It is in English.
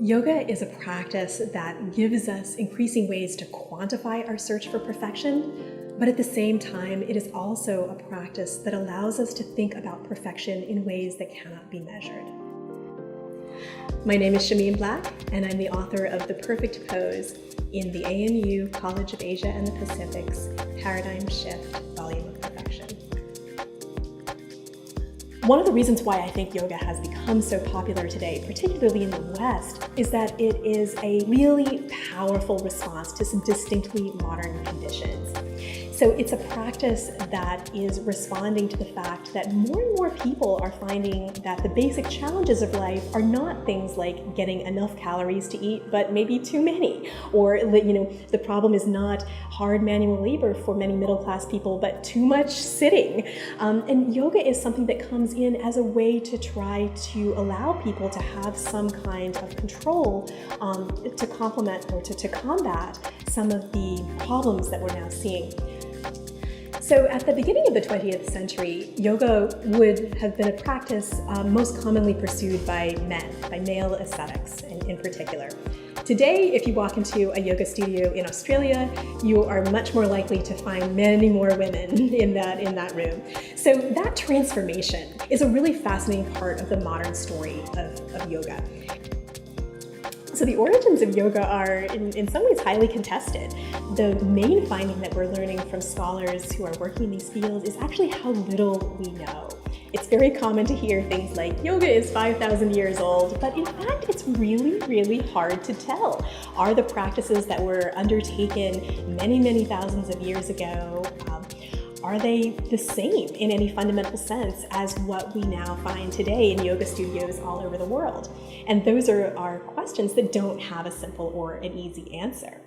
Yoga is a practice that gives us increasing ways to quantify our search for perfection, but at the same time, it is also a practice that allows us to think about perfection in ways that cannot be measured. My name is Shameen Black, and I'm the author of The Perfect Pose in the ANU College of Asia and the Pacific's Paradigm Shift Volume of Perfection. One of the reasons why I think yoga has become so popular today, particularly in the West, is that it is a really powerful response to some distinctly modern conditions. So it's a practice that is responding to the fact that more and more people are finding that the basic challenges of life are not things like getting enough calories to eat, but maybe too many. Or, the problem is not hard manual labor for many middle-class people, but too much sitting. And yoga is something that comes in as a way to try to allow people to have some kind of control to complement or to combat some of the problems that we're now seeing. So at the beginning of the 20th century, yoga would have been a practice most commonly pursued by men, by male ascetics in particular. Today, if you walk into a yoga studio in Australia, you are much more likely to find many more women in that room. So that transformation is a really fascinating part of the modern story of yoga. So the origins of yoga are in some ways highly contested. The main finding that we're learning from scholars who are working in these fields is actually how little we know. It's very common to hear things like yoga is 5,000 years old, but in fact it's really, really hard to tell. Are the practices that were undertaken many, many thousands of years ago, are they the same in any fundamental sense as what we now find today in yoga studios all over the world? And those are questions that don't have a simple or an easy answer.